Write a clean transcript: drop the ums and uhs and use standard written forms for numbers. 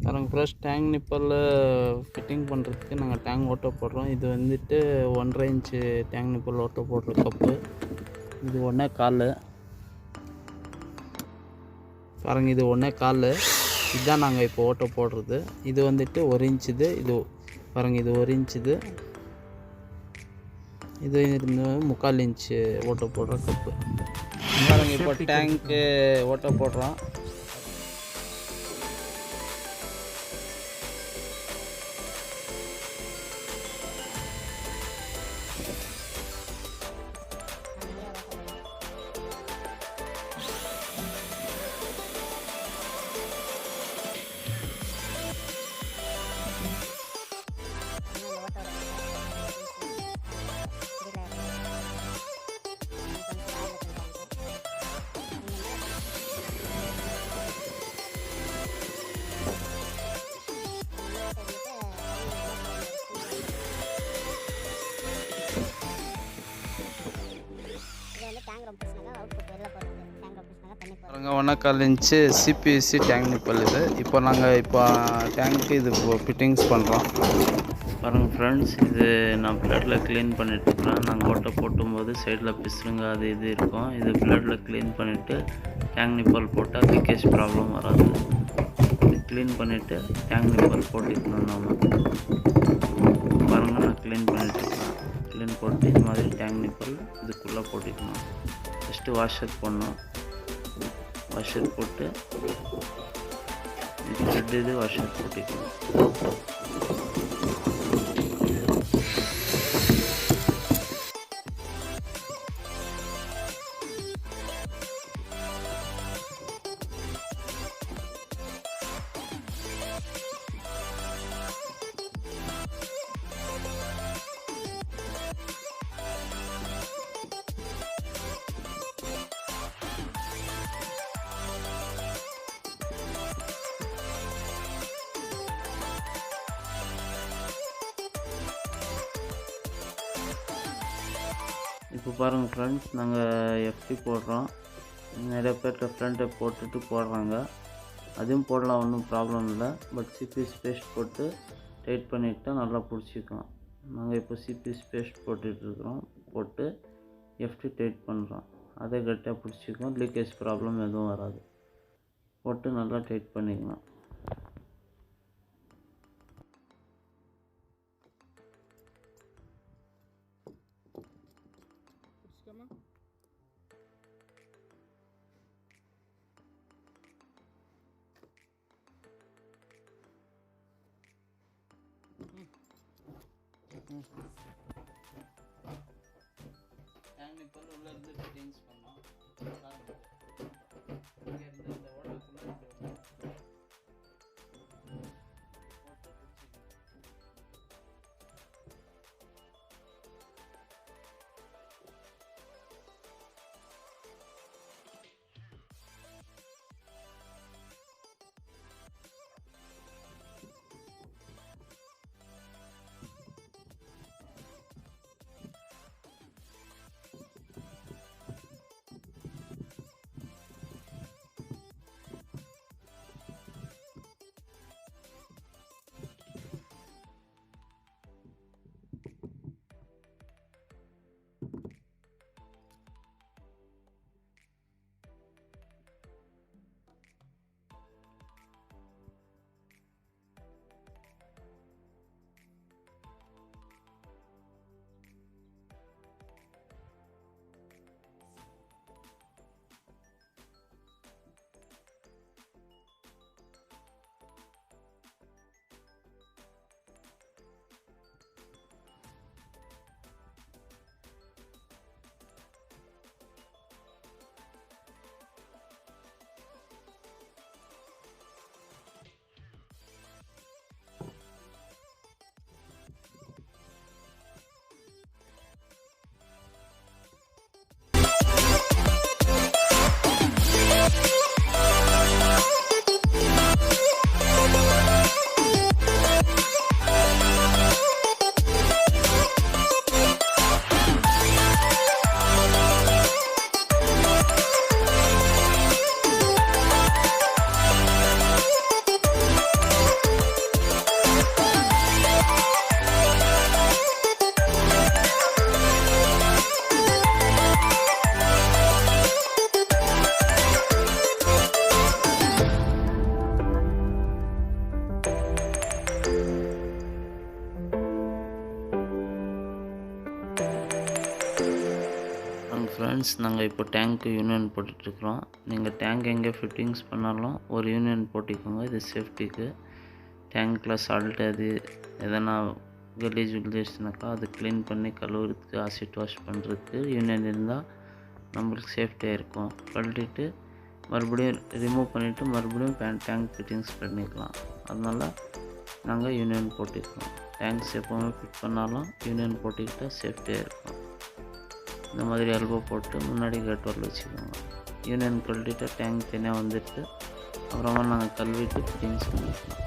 பாருங்க fresh tank நிப்பலில் fitting பண்ணுறதுக்கு நாங்கள் டேங்க் ஓட்ட போடுறோம். இது வந்துட்டு 1.5 இன்ச்சு டேங்க் நிப்பல் ஓட்ட போடுற கப்பு. இது 1.25. பாருங்கள், இது 1.25. இதுதான் நாங்கள் இப்போ ஓட்ட போடுறது. இது வந்துட்டு 1 இன்ச்சுது. இது பாருங்கள், இது 1 இன்ச்சுது. இது 3/4 இன்ச்சு ஓட்ட போடுற கப்பு. பாருங்கள், இப்போ டேங்க்கு ஓட்ட போடுறோம். பாருங்க, 1.25 இன்ச்சு சிபிஎஸ்சி டேங்க் நிப்பல் இது. இப்போ நாங்கள் டேங்க்கு இது ஃபிட்டிங்ஸ் பண்ணுறோம். பாருங்கள் ஃப்ரெண்ட்ஸ், இது நான் பிளேட்டில் க்ளீன் பண்ணிட்டுருக்கிறேன். நாங்கள் ஓட்டை போட்டும்போது சைடில் பிசுறுங்க அது இது இருக்கும். இது பிளேட்டில் க்ளீன் பண்ணிவிட்டு டேங்க் நிப்பல் போட்டால் லீக்கேஜ் ப்ராப்ளம் வராது. இது க்ளீன் பண்ணிவிட்டு டேங்க் நிப்பல் போட்டுக்கணும். நம்ம பாருங்கள், நான் க்ளீன் பண்ணிட்டுருக்கேன். க்ளீன் போட்டு இது மாதிரி டேங்க் நிப்பல் இதுக்குள்ளே போட்டுக்கணும். ஃபஸ்ட்டு வாஷர் போடணும். வாஷர் போட்டு இது வாஷர் போட்டுக்கணும். இப்போ பாருங்கள் ஃப்ரெண்ட்ஸ், நாங்கள் எஃப்டி போடுறோம். நிறைய பேர் ஃப்ரண்ட்டை போட்டுட்டு போடுறாங்க. அதுவும் போடலாம், ஒன்றும் ப்ராப்ளம் இல்லை. பட் சிபிஎஸ் பேஸ்ட் போட்டு டைட் பண்ணிவிட்டு நல்லா பிடிச்சிக்கும். நாங்கள் இப்போ சிபிஎஸ் பேஸ்ட் போட்டுட்ருக்குறோம். போட்டு எஃப்டி டைட் பண்ணுறோம். அதை கரெக்டாக பிடிச்சிக்கும். லீக்கேஜ் ப்ராப்ளம் எதுவும் வராது. போட்டு நல்லா டைட் பண்ணிக்கலாம். டேங்க் நிப்பல் உள்ள இருந்து ஃபிட்டிங்ஸ் பண்ணோம். இங்கே இருந்து இந்த ஓட்டக்குள்ளே ஃப்ரெண்ட்ஸ், நாங்கள் இப்போ டேங்க்கு யூனியன் போட்டுட்ருக்குறோம். நீங்கள் டேங்க் எங்கே ஃபிட்டிங்ஸ் பண்ணாலும் ஒரு யூனியன் போட்டிக்கோங்க. இது சேஃப்டிக்கு. டேங்க்கில் சால்ட் அது எதனா கலீஜ்னாக்கா அது க்ளீன் பண்ணி கழுவுறதுக்கு, ஆசிட் வாஷ் பண்ணுறதுக்கு யூனியன் இருந்தால் நம்மளுக்கு சேஃப்டியாக இருக்கும். கழட்டிட்டு மறுபடியும் ரிமூவ் பண்ணிவிட்டு மறுபடியும் டேங்க் ஃபிட்டிங்ஸ் பண்ணிக்கலாம். அதனால் நாங்கள் யூனியன் போட்டுக்கிறோம். டேங்க்ஸ் எப்போவுமே ஃபிட் பண்ணாலும் யூனியன் போட்டுக்கிட்டால் சேஃப்டியாக இருக்கும். இந்த மாதிரி எல்போ போட்டு முன்னாடி கேட் வரல வச்சுக்கோங்க. யூனியன் கழட்டிட்டு டேங்க் தனியாக வந்துட்டு அப்புறமா நாங்கள் கழுவிட்டு ஃபிட்டிங்ஸ் பண்ணிக்கலாம்.